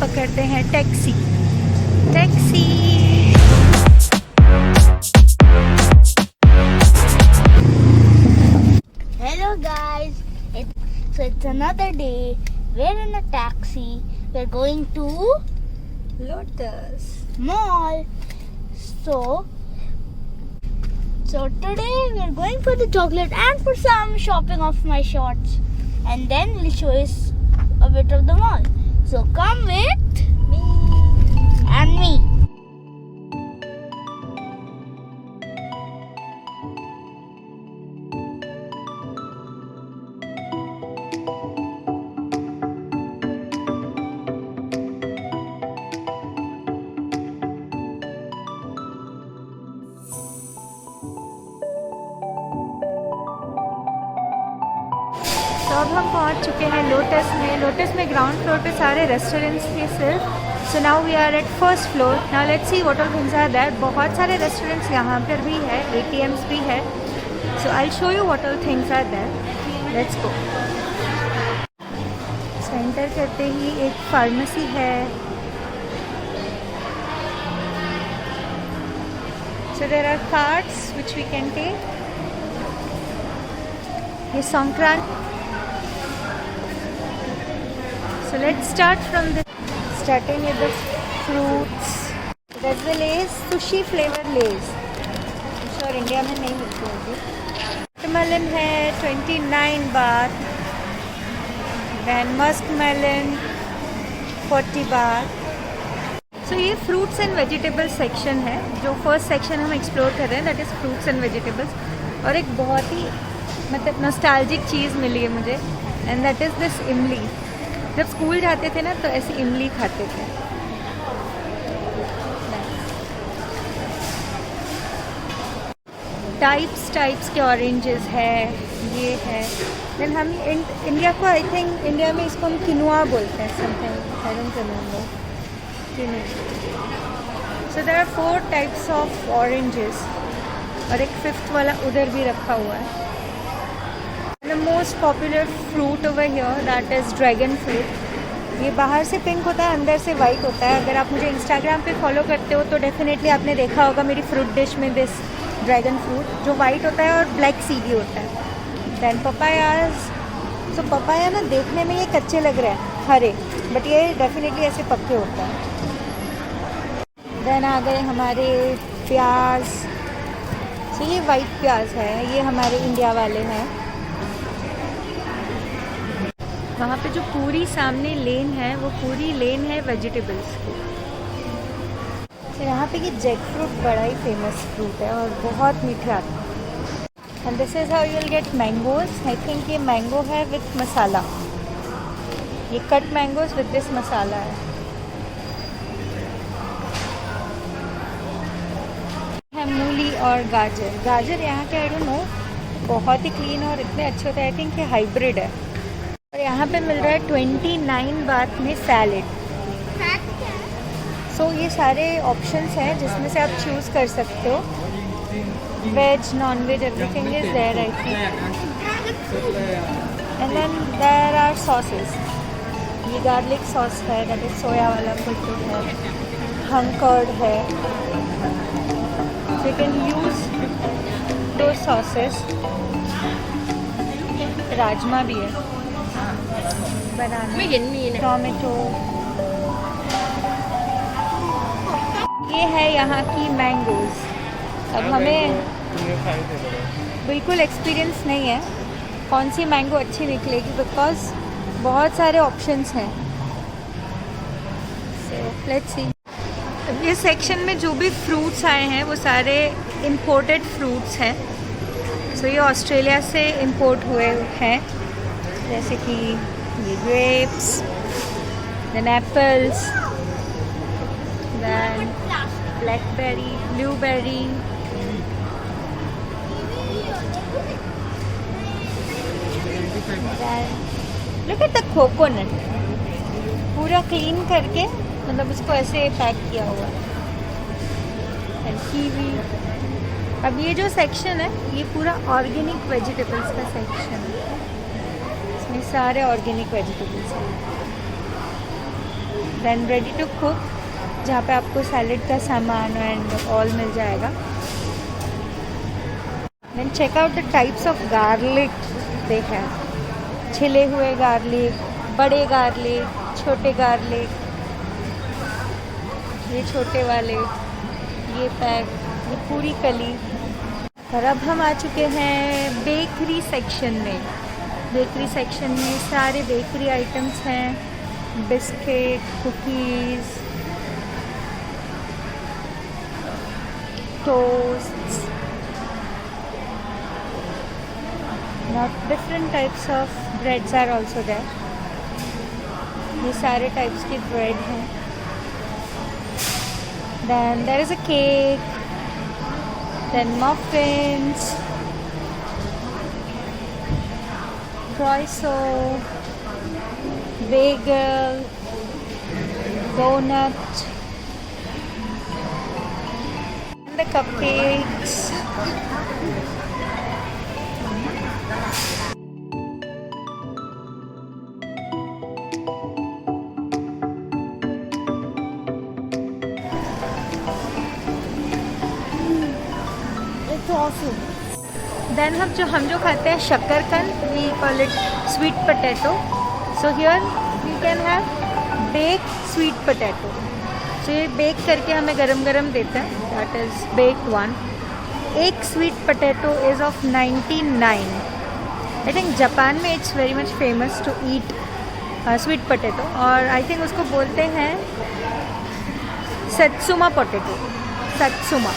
पकड़ते हैं taxi. Taxi Hello guys, it's another day. We're in a taxi. We're going to lotus. mall. So today we're going for the chocolate and for some shopping of my shorts, and then we'll show you a bit of the mall. So come with me and me. तो अब हम पहुंच चुके हैं lotus में। Lotus में ground floor पे सारे रेस्टोरेंट्स थे सिर्फ। So now we are at first floor. Now let's see what all things are there. बहुत सारे रेस्टोरेंट्स यहाँ पर भी है, ATMs भी है। So I will show you what all things are there. Let's go. Enter करते ही एक फार्मेसी है। So there are cards which we can take. ये संक्रांत। So let's start from the starting with the fruits. That's the Lay's sushi flavor Lay's. I'm sure India में नहीं मिलती होगी। Watermelon है 29 बात। Then muskmelon 40 बात। So ये fruits and vegetables section है। जो first section हम explore कर रहे हैं that is fruits and vegetables। और एक बहुत ही मतलब nostalgic चीज़ मिली है मुझे and that is this इमली। जब स्कूल जाते थे ना तो ऐसी इमली खाते थे। टाइप्स के ऑरेंजेस है, ये है। देन हम इंडिया को आई थिंक इंडिया में इसको हम किनुआ बोलते हैं something, I don't remember. So there are 4 types of oranges और एक 5th वाला उधर भी रखा हुआ है। The most popular fruit over here that is dragon fruit। ये बाहर से पिंक होता है, अंदर से वाइट होता है। अगर आप मुझे इंस्टाग्राम पे फॉलो करते हो तो डेफिनेटली आपने देखा होगा मेरी फ्रूट डिश में दिस ड्रैगन फ्रूट, जो वाइट होता है और ब्लैक सीडी होता है। Then papayas. सो पपाया ना देखने में ये कच्चे लग रहे हैं हरे, बट ये डेफिनेटली ऐसे पक्के होता है। देन आ गए हमारे प्याज। सो ये वाइट प्याज है, ये हमारे इंडिया वाले हैं। वहाँ पे जो पूरी सामने लेन है वो पूरी लेन है वेजिटेबल्स की। तो यहाँ पे ये जैक फ्रूट बड़ा ही फेमस फ्रूट है और बहुत मीठा आता है। And this is how you will get mangoes. I think ये मैंगो है विथ मसाला, ये कट मैंगोज विथ दिस मसाला है। मूली और गाजर। गाजर यहाँ के आई डोंट नो बहुत ही क्लीन और इतने अच्छे होते हैं। आई थिंक ये हाइब्रिड है। और यहाँ पे मिल रहा है 29 बात में सैलेड। सो ये सारे ऑप्शंस हैं जिसमें से आप चूज़ कर सकते हो। Veg, non veg, everything is there I think. And then there are sauces. ये गार्लिक सॉस है, दैट इज सोया वाला फुलटू है, हंकर्ड है। यू कैन यूज़ दो सॉसेस। राजमा भी है, बनाना, टोमेटो। ये है यहाँ की मैंगोज। अब हमें बिल्कुल एक्सपीरियंस नहीं है कौन सी मैंगो अच्छी निकलेगी बिकॉज बहुत सारे ऑप्शंस हैं। So let's see. ये सेक्शन में जो भी फ्रूट्स आए हैं वो सारे इम्पोर्टेड फ्रूट्स हैं। सो ये ऑस्ट्रेलिया से इम्पोर्ट हुए हैं, जैसे कि ये ग्रेप्स, देन एप्पल्स, देन blackberry, blueberry, look at the coconut. पूरा क्लीन करके मतलब उसको ऐसे पैक किया हुआ है। And kiwi. अब ये जो सेक्शन है ये पूरा ऑर्गेनिक वेजिटेबल्स का सेक्शन है। इसमें सारे ऑर्गेनिक वेजिटेबल्स हैं। देन रेडी टू कुक, जहाँ पे आपको सैलेड का सामान एंड ऑल मिल जाएगा. Then check out the types of garlic. देखा है, छिले हुए गार्लिक, बड़े गार्लिक, छोटे गार्लिक, ये छोटे वाले, ये पैक, ये पूरी कली. और अब हम आ चुके हैं बेकरी सेक्शन में. बेकरी सेक्शन में सारे बेकरी आइटम्स हैं, biscuit, cookies, toasts, now different types of breads are also there. ये सारे टाइप्स की ब्रेड हैं. Then there is a cake, then muffins, croissant, bagel, donut, the cupcakes. It's awesome. Then हम जो खाते हैं शक्करकंद, we call it sweet potato. So here we can have baked sweet potato. So ये bake करके हमें गरम गरम देते हैं. That is baked one. एक sweet potato is of 99. I think Japan में it's very much famous to eat sweet potato. और I think उसको बोलते हैं satsuma potato. Satsuma.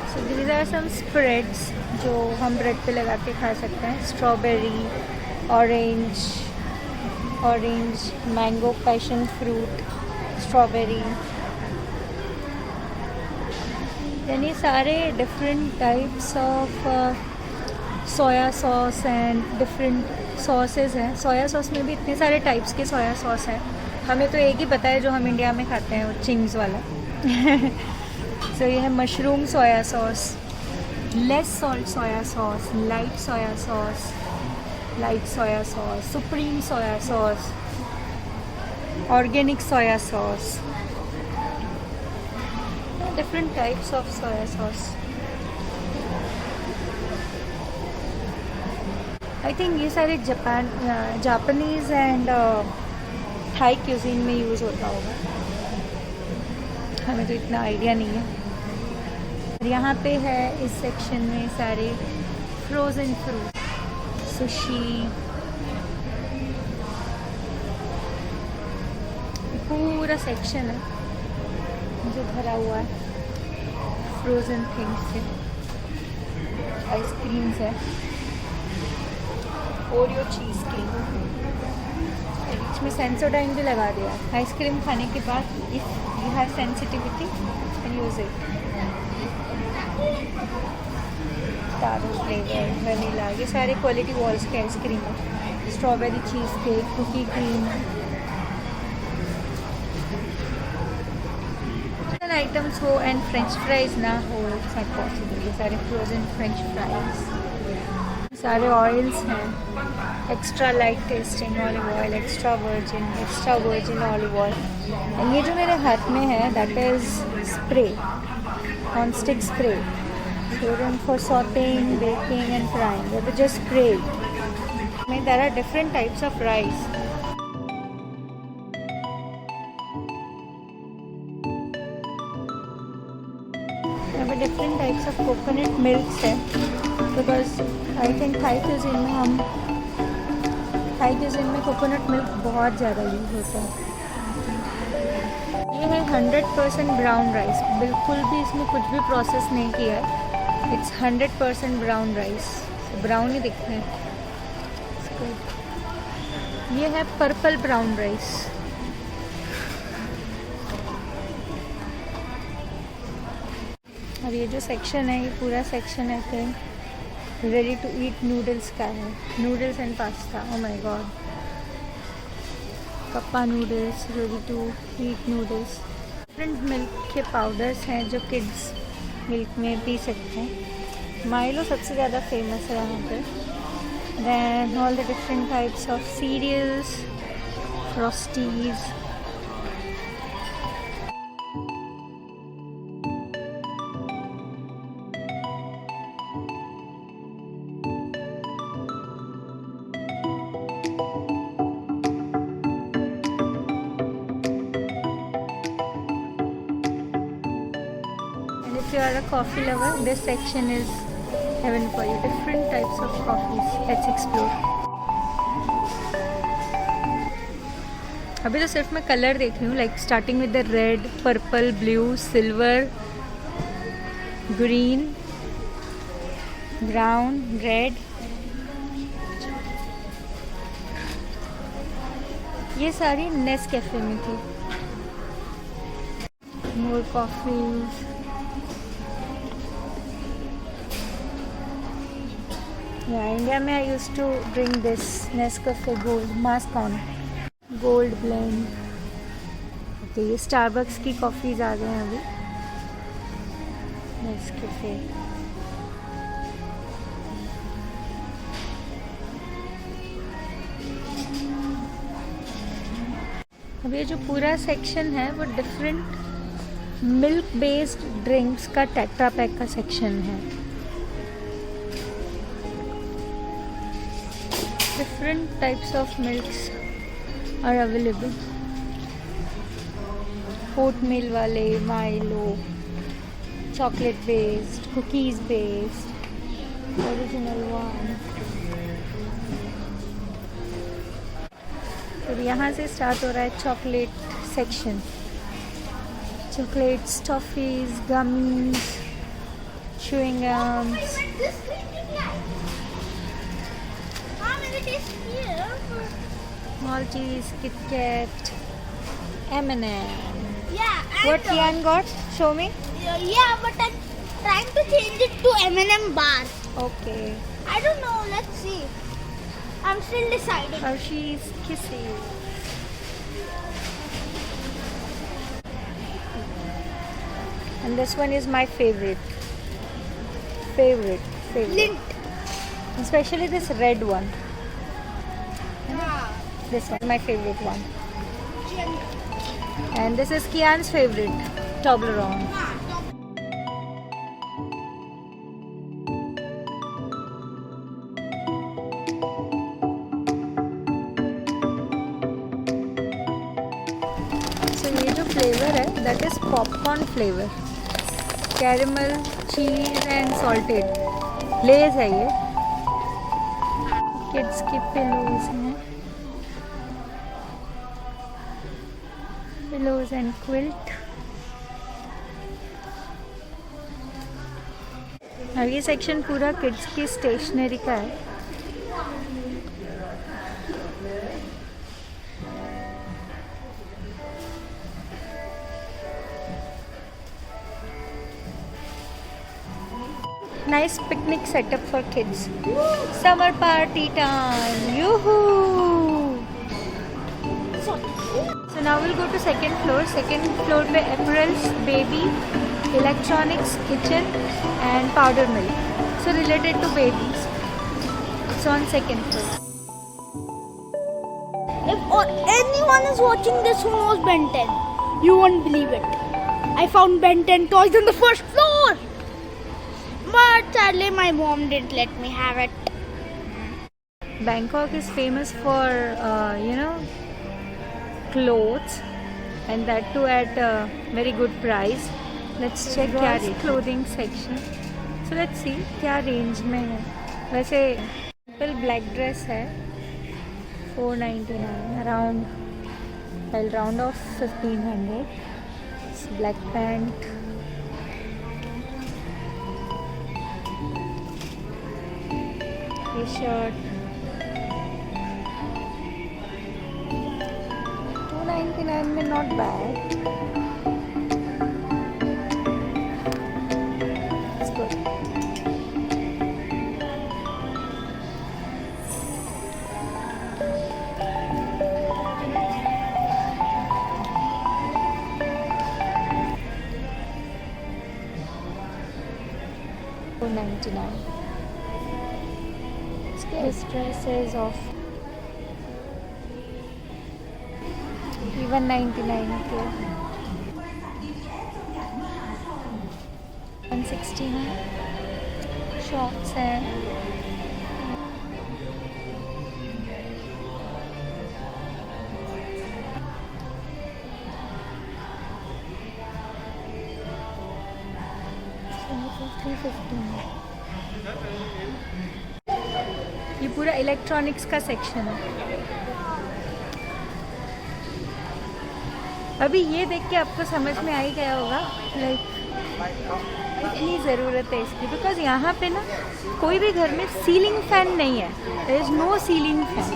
So these are some spreads जो हम ब्रेड पे लगा के खा सकते हैं. Strawberry, orange, mango, passion fruit, strawberry. यानी सारे different types of soya sauce and different sauces हैं. सोया सॉस में भी इतने सारे टाइप्स के सोया सॉस हैं. हमें तो एक ही पता है जो हम इंडिया में खाते हैं, वो चिंग्स वाला. सो ये है mushroom soya sauce, less salt soya sauce, light soya sauce, supreme soya sauce, organic soya sauce, different types of soya sauce. I think ये सारे जापानीज़ एंड थाई क्यूजीन में यूज़ होता होगा. हमें तो इतना आइडिया नहीं है. यहाँ पे है इस सेक्शन में सारे फ्रोज़न फ्रूट, सुशी, पूरा सेक्शन है जो भरा हुआ है फ्रोज़न थिंग्स से. आइसक्रीम्स है, ओरियो चीज़ केक, बीच में सेंसोडाइन भी लगा दिया. आइसक्रीम खाने के बाद if you have sensitivity can use it. Taro flavour, vanilla, ये सारे क्वालिटी वॉल्स के आइसक्रीम है. Strawberry cheesecake, cookie cream. Items हो एंड फ्रेंच फ्राइज ना हो, इट्स नॉट पॉसिबल. ये सारे फ्रोजन फ्रेंच फ्राइज, सारे ऑयल्स हैं. Extra light testing olive oil, extra virgin olive oil. And ये जो मेरे हाथ में है that is spray, non stick spray. For sauteing, baking and frying. They were just sprayed. I mean, there are different types of rice. There were different types of coconut milks है, because I think Thai cuisine में coconut milk बहुत ज़्यादा use होता है. ये है 100% brown rice. बिल्कुल भी इसमें कुछ भी प्रोसेस नहीं किया है. It's 100% brown rice. ब्राउन ही दिखते हैं. ये है पर्पल ब्राउन राइस. और ये जो सेक्शन है, ये पूरा सेक्शन है कि रेडी टू ईट नूडल्स का है. Noodles and pasta. Oh my god. Cuppa noodles, ready to eat noodles, different milk के पाउडर्स हैं जो किड्स मिल्क में पी सकते हैं। माइलो सबसे ज़्यादा फेमस है यहाँ पे। Then all the different types of cereals, Frosties. If you are a coffee lover, this section is heaven for you. Different types of coffees. Let's explore. अभी तो सिर्फ मैं कलर देख रही हूँ, like starting with the red, purple, blue, silver, green, brown, red. ये सारी Nescafe में थी। मोर कॉफीज। Yeah, India में I used to drink this Nescafe Gold, Mascon, Gold Blend. Okay, ये Starbucks की कॉफ़ीज आ गए हैं अभी। Nescafe. अब ये जो पूरा सेक्शन है वो डिफरेंट मिल्क बेस्ड ड्रिंक्स का टेट्रा पैक का सेक्शन है। Different types of milks are available. Oatmeal वाले, Milo, chocolate based, cookies based, original one. फिर यहाँ से स्टार्ट हो रहा है chocolate section. Chocolates, toffees, gummies, chewing gums. Maltese, Kit Kat, M&M. Yeah. What Kian got? Show me. Yeah, but I'm trying to change it to M&M bar. Okay. I don't know. Let's see. I'm still deciding. Hershey's Kisses. And this one is my favorite. Favorite. Lint. Especially this red one. Yeah. This one, my favorite one. And this is Kian's favorite, Toblerone. So ये जो flavor है, that is popcorn flavor. Caramel, cheese and salted. Lays है ये. Kids की pillows हैं. Pillows and quilt. अब ये section पूरा किड्स की स्टेशनरी का है। Nice picnic setup for kids. Summer party time. Yoo-hoo! So now we'll go to second floor. Second floor पे apparels, baby, electronics, kitchen and powder milk. So related to babies. It's on second floor. If anyone is watching this who knows Ben 10, you won't believe it. I found Ben 10 toys on the first floor. But sadly my mom didn't let me have it. Bangkok is famous for, clothes, and that too at a very good price. Let's check क्या range clothing section. So let's see क्या range में है. वैसे simple black dress है 499 around. I'll round off 1500. It's black pant. T-shirt. 299 में not bad. It's good. $199. This dress is of even 99 के 160 है. Shorts हैं. ये पूरा इलेक्ट्रॉनिक्स का सेक्शन है. अभी ये देख के आपको समझ में आ ही गया होगा लाइक इतनी ज़रूरत है इसकी, बिकॉज यहाँ पे ना कोई भी घर में सीलिंग फैन नहीं है. There is no ceiling fan.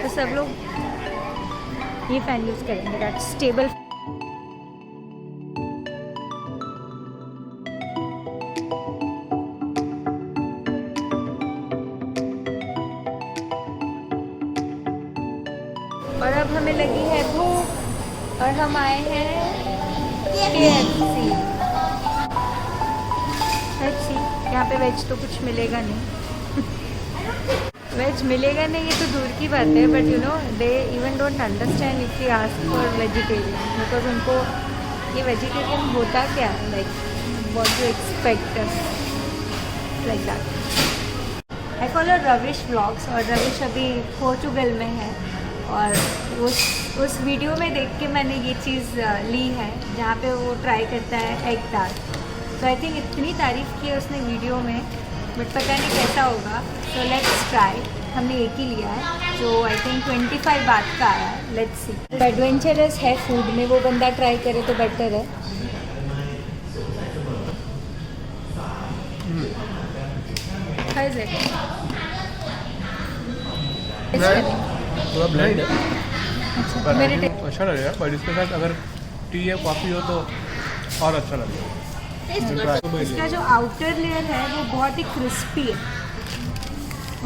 तो सब लोग ये फैन यूज़ करेंगे, दैट स्टेबल. और अब हमें लगी है भूख और हम आए हैं KFC. यहाँ पे वेज तो कुछ मिलेगा नहीं. वेज मिलेगा नहीं ये तो दूर की बात है, but you know they even don't understand if you ask for vegetarian, because उनको ये वेजिटेरियन होता क्या है, like what you expect like that. I follow Ravish vlogs और रविश अभी पोर्चुगल में है और उस वीडियो में देख के मैंने ये चीज़ ली है जहाँ पे वो ट्राई करता है एग दाल. तो आई थिंक इतनी तारीफ़ की है उसने वीडियो में, बट पता नहीं कैसा होगा. So let's try. हमने एक ही लिया है जो आई थिंक 25 बात का आया है. Let's see. एडवेंचरस है फूड में, वो बंदा ट्राई करे तो बेटर है. How is it? थोड़ा ब्लेंड है पर मेरे अच्छा लगेगा, पर इसके साथ अगर टी या कॉफ़ी हो तो और अच्छा लगेगा. इसका जो आउटर लेयर है वो बहुत ही क्रिस्पी है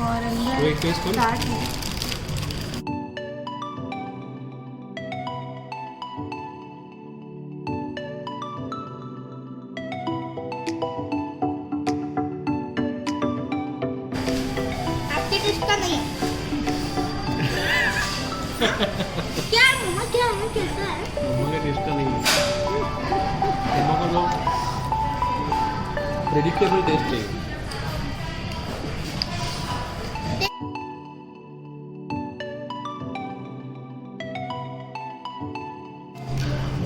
और अंदर चाट है. आपके टेस्ट का नहीं है. क्या है मम्मा, क्या है, कैसा है? मम्मा का टेस्ट का नहीं है. मम्मा का तो प्रेडिक्टेबल टेस्ट है.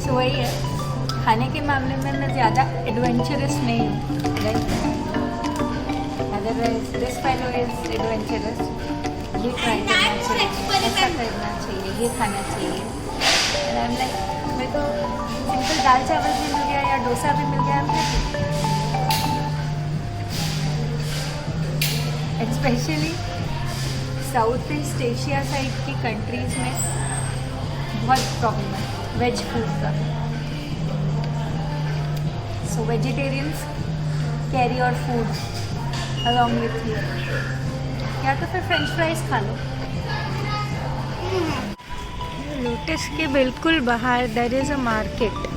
सो वही है, खाने के मामले में मैं ज़्यादा एडवेंचरस नहीं हूँ. Otherwise this fellow is adventurous. ये ट्राई करना चाहिए, ऐसा करना चाहिए, ये खाना चाहिए. आई एम लाइक मेरे को सिंपल दाल चावल भी मिल गया या डोसा भी मिल गया. Specially south east Asia side की कंट्रीज़ में बहुत प्रॉब्लम है वेज फूड का. So vegetarians carry your food along with you, या तो फिर फ्रेंच फ्राइज खा लो. लोटस के बिल्कुल बाहर देयर इज़ अ मार्केट.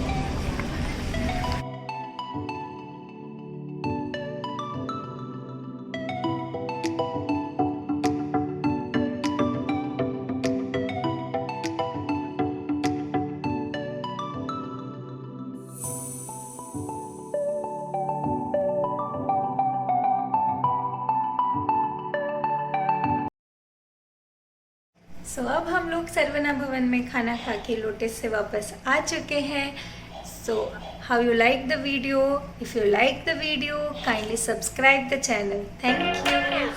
सो अब हम लोग सरवना भवन में खाना खा के लोटस से वापस आ चुके हैं. So how you like the video? If you like the video, kindly subscribe the channel. Thank you.